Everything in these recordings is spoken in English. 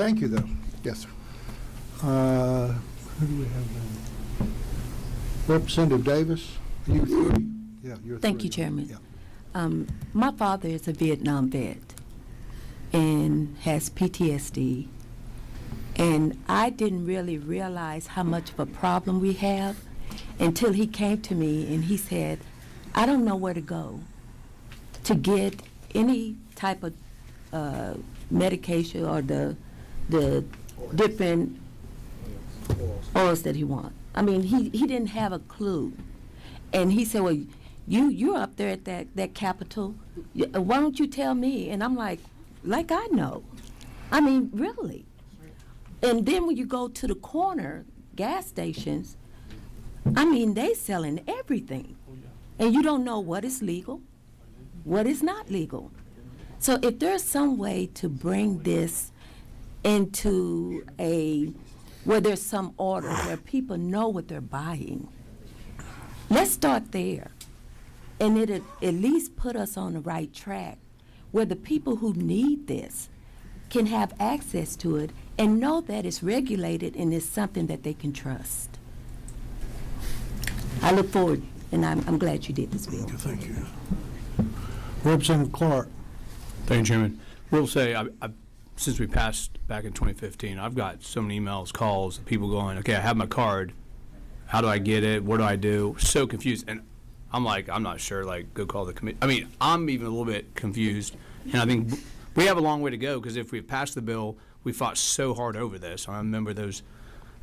Thank you, though. Yes, sir. Who do we have now? Representative Davis, you three. Yeah, you're Thank three. you, Chairman. Yeah. My father is a Vietnam vet and has PTSD. And I didn't really realize how much of a problem we have until he came to me and he said, I don't know where to go to get any type of medication or the different oils that he wants. I mean, he didn't have a clue. And he said, well, you're up there at that Capitol. Why don't you tell me? And I'm like I know. I mean, really. And then when you go to the corner gas stations, I mean, they selling everything. And you don't know what is legal, what is not legal. So if there's some way to bring this into where there's some order, where people know what they're buying, let's start there. And it'll at least put us on the right track where the people who need this can have access to it and know that it's regulated and it's something that they can trust. I look forward, and I'm glad you did this bill. Thank you. Representative Clark. Thank you, Chairman. We'll say, since we passed back in 2015, I've got so many emails, calls, people going, okay, I have my card. How do I get it? What do I do? So confused. And I'm like, I'm not sure, like, go call the committee. I mean, I'm even a little bit confused. And I think we have a long way to go because if we passed the bill, we fought so hard over this. I remember those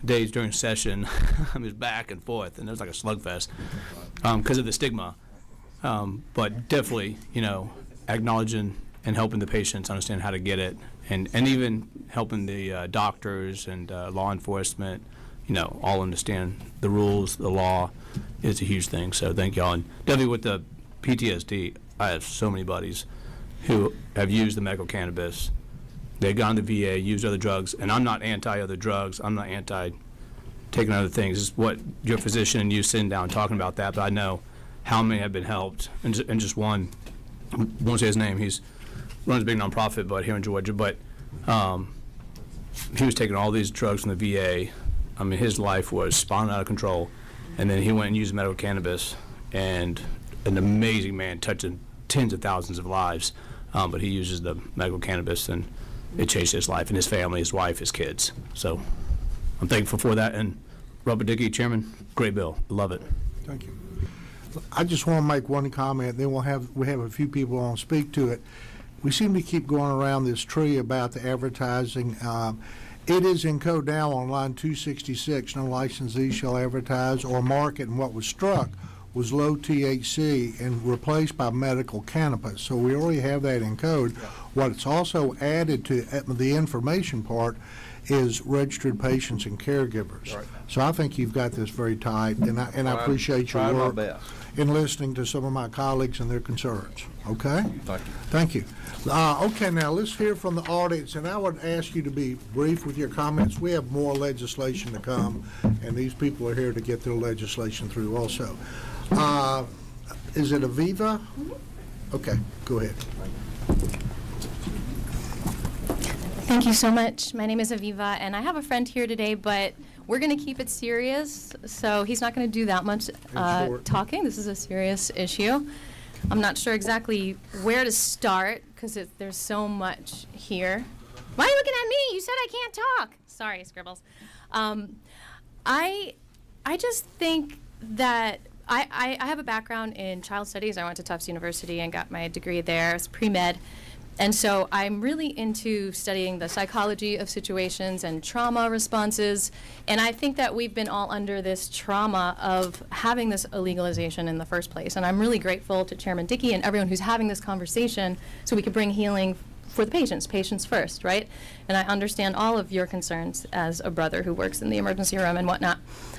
days during session, it was back and forth, and it was like a slugfest because of the stigma. But definitely, acknowledging and helping the patients understand how to get it, and even helping the doctors and law enforcement, all understand the rules, the law is a huge thing. So thank y'all. And definitely with the PTSD, I have so many buddies who have used the medical cannabis. They've gone to VA, used other drugs, and I'm not anti-other drugs. I'm not anti-taking other things. It's what your physician and you sitting down talking about that, but I know how many have been helped. And just one, I won't say his name, he's runs a big nonprofit but here in Georgia, but he was taking all these drugs from the VA. I mean, his life was spinning out of control, and then he went and used medical cannabis, and an amazing man touching tens of thousands of lives, but he uses the medical cannabis, and it changed his life and his family, his wife, his kids. So I'm thankful for that. And Robert Dickey, Chairman, great bill. Love it. Thank you. I just want to make one comment, then we have a few people on speak to it. We seem to keep going around this tree about the advertising. It is in code now on line 266, no licensee shall advertise or market, and what was struck was low THC and replaced by medical cannabis. So we already have that in code. What's also added to the information part is registered patients and caregivers. Right. So I think you've got this very tight, and I appreciate your work in listening to some of my colleagues and their concerns. Okay? Thank you. Okay, now let's hear from the audience, and I would ask you to be brief with your comments. We have more legislation to come, and these people are here to get their legislation through also. Is it Aviva? Okay, go ahead. Thank you so much. My name is Aviva, and I have a friend here today, but we're going to keep it serious, so he's not going to do that much talking. This is a serious issue. I'm not sure exactly where to start because there's so much here. Why are you looking at me? You said I can't talk. Sorry, Scribbles. I just think that I have a background in child studies. I went to Tufts University and got my degree there. It's pre-med. And so I'm really into studying the psychology of situations and trauma responses. And I think that we've been all under this trauma of having this illegalization in the first place. And I'm really grateful to Chairman Dickey and everyone who's having this conversation so we can bring healing for the patients first, right? And I understand all of your concerns as a brother who works in the emergency room and whatnot.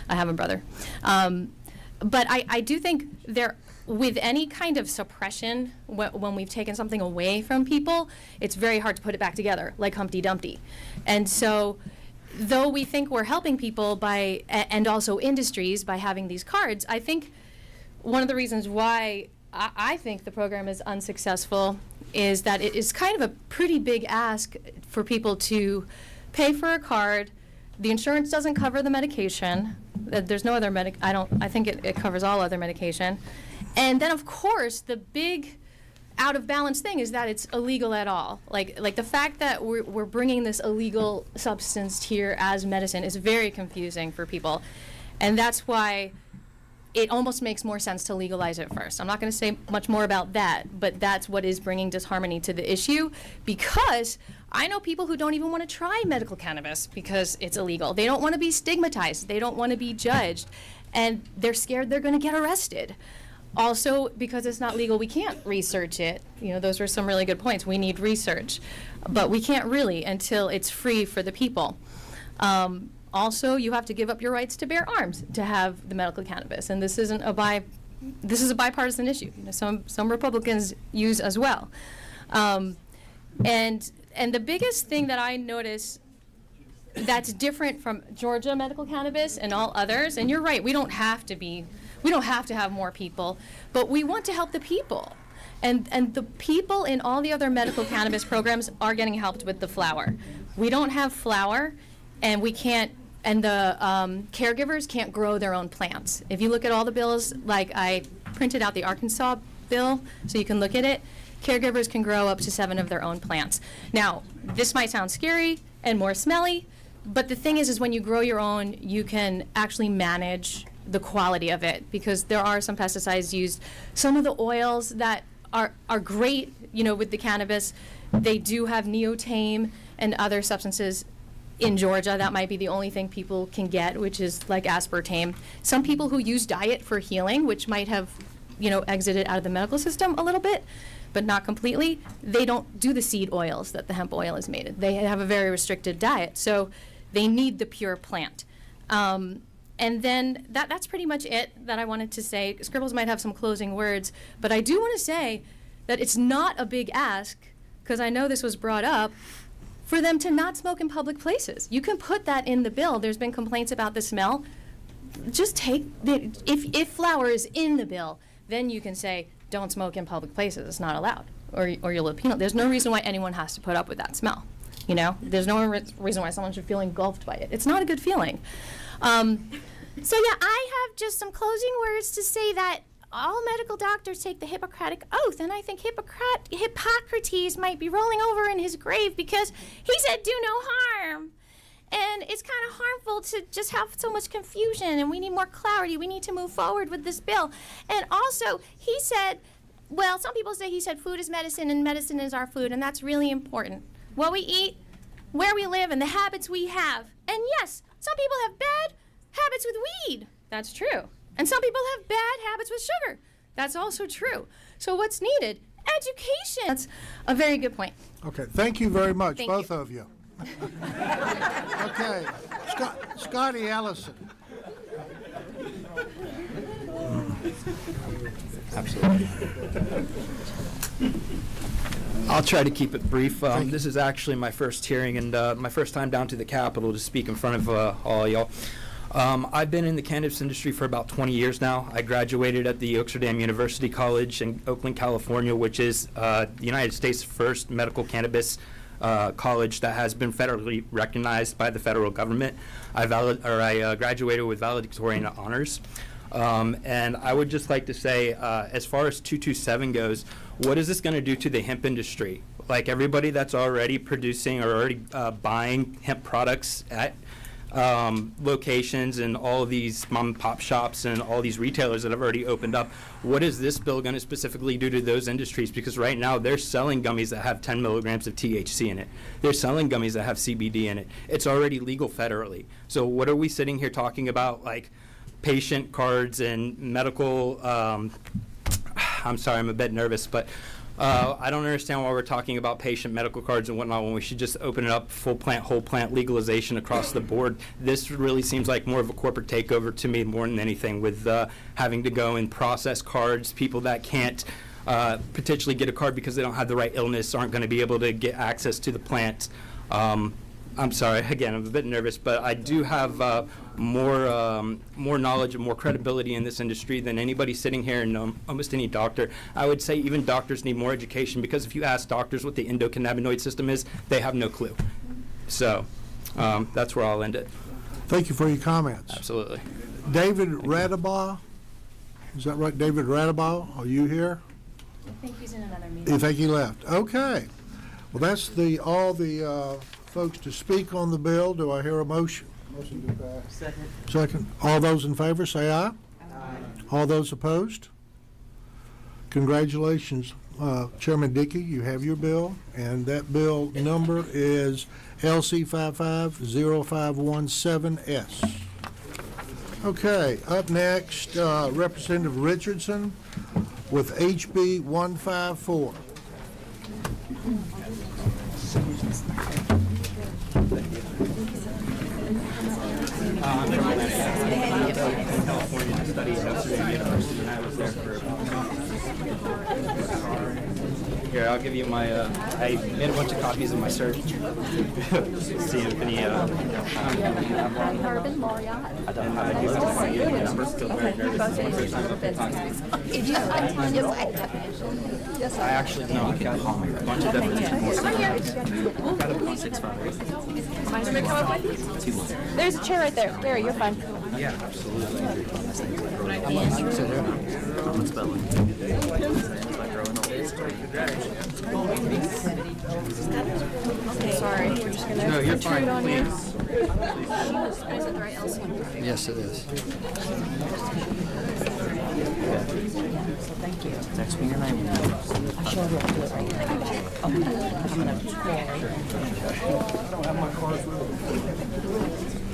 I have a brother. But I do think with any kind of suppression, when we've taken something away from people, it's very hard to put it back together, like Humpty Dumpty. And so, though we think we're helping people and also industries by having these cards, I think one of the reasons why I think the program is unsuccessful is that it is kind of a pretty big ask for people to pay for a card. The insurance doesn't cover the medication. There's no other I think it covers all other medication. And then, of course, the big out of balance thing is that it's illegal at all. Like the fact that we're bringing this illegal substance here as medicine is very confusing for people. And that's why it almost makes more sense to legalize it first. I'm not going to say much more about that, but that's what is bringing disharmony to the issue, because I know people who don't even want to try medical cannabis because it's illegal. They don't want to be stigmatized. They don't want to be judged. And they're scared they're going to get arrested. Also, because it's not legal, we can't research it. You know, those were some really good points. We need research, but we can't really until it's free for the people. Also, you have to give up your rights to bear arms to have the medical cannabis, and this is a bipartisan issue. You know, some Republicans use as well. And the biggest thing that I notice that's different from Georgia medical cannabis and all others, and you're right, we don't have to have more people, but we want to help the people. And the people in all the other medical cannabis programs are getting helped with the flower. We don't have flower, and we can't, and the caregivers can't grow their own plants. If you look at all the bills, like I printed out the Arkansas bill so you can look at it, caregivers can grow up to 7 of their own plants. Now, this might sound scary and more smelly, but the thing is when you grow your own, you can actually manage the quality of it, because there are some pesticides used. Some of the oils that are great, you know, with the cannabis, they do have neotame and other substances. In Georgia, that might be the only thing people can get, which is like aspartame. Some people who use diet for healing, which might have, you know, exited out of the medical system a little bit, but not completely, they don't do the seed oils that the hemp oil is made of. They have a very restricted diet, so they need the pure plant. And then that's pretty much it that I wanted to say. Scribbles might have some closing words, but I do want to say that it's not a big ask, because I know this was brought up, for them to not smoke in public places. You can put that in the bill. There's been complaints about the smell. Just take if flower is in the bill, then you can say don't smoke in public places. It's not allowed, or you'll appeal. There's no reason why anyone has to put up with that smell. You know, there's no reason why someone should feel engulfed by it. It's not a good feeling. So yeah, I have just some closing words to say that all medical doctors take the Hippocratic Oath, and I think Hippocrates might be rolling over in his grave, because he said do no harm. And it's kind of harmful to just have so much confusion, and we need more clarity. We need to move forward with this bill. And also, he said, well, some people say he said food is medicine and medicine is our food, and that's really important. What we eat, where we live, and the habits we have. And yes, some people have bad habits with weed. That's true. And some people have bad habits with sugar. That's also true. So what's needed? Education. That's a very good point. Okay, thank you very much, Thank both you. of you. Okay, Scotty Ellison. Absolutely. I'll try to keep it brief. This is actually my first hearing and my first time down to the Capitol to speak in front of all y'all. I've been in the cannabis industry for about 20 years now. I graduated at the Oaksterdam University College in Oakland, California, which is the United States' first medical cannabis college that has been federally recognized by the federal government. I graduated with valedictorian honors. And I would just like to say, as far as 227 goes, what is this going to do to the hemp industry? Like everybody that's already producing or already buying hemp products at locations and all of these mom and pop shops and all these retailers that have already opened up, what is this bill going to specifically do to those industries? Because right now they're selling gummies that have 10 milligrams of THC in it. They're selling gummies that have CBD in it. It's already legal federally. So what are we sitting here talking about, like patient cards and medical, I'm sorry, I'm a bit nervous, but I don't understand why we're talking about patient medical cards and whatnot when we should just open it up, full plant, whole plant legalization across the board. This really seems like more of a corporate takeover to me more than anything, with having to go and process cards. People that can't potentially get a card because they don't have the right illness aren't going to be able to get access to the plant. I'm sorry, again, I'm a bit nervous, but I do have more knowledge and more credibility in this industry than anybody sitting here, and almost any doctor. I would say even doctors need more education, because if you ask doctors what the endocannabinoid system is, they have no clue. So That's where I'll end it. Thank you for your comments. Absolutely. David Radabaugh, is that right? David Radabaugh, are you here? I think he's in another meeting. You think he left? Okay. Well, that's all the folks to speak on the bill. Do I hear a motion? Motion to pass. Second. Second. All those in favor, say aye. Aye. All those opposed? Congratulations, Chairman Dickey, you have your bill, and that bill number is LC 550517S. Okay, up next, Representative Richardson with HB 154. California to study at Notre Dame University, and I was there for about Here, I'll give you my, I made a bunch of copies of my cert. See if any, Carbon laureate. and I do have my unit number, still very nervous. It's my first time up in Tanya. Did you find Tanya's definition? I actually, no, I've got a bunch of definitions. There's a chair right there. There, you're fine. Yeah, absolutely. Sorry. No, you're fine, please. Is it the right LC? Yes, it is.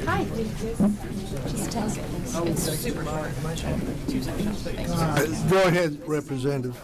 Hi. Just tell us. It's super short. 2 sections. Thanks. Go ahead, Representative.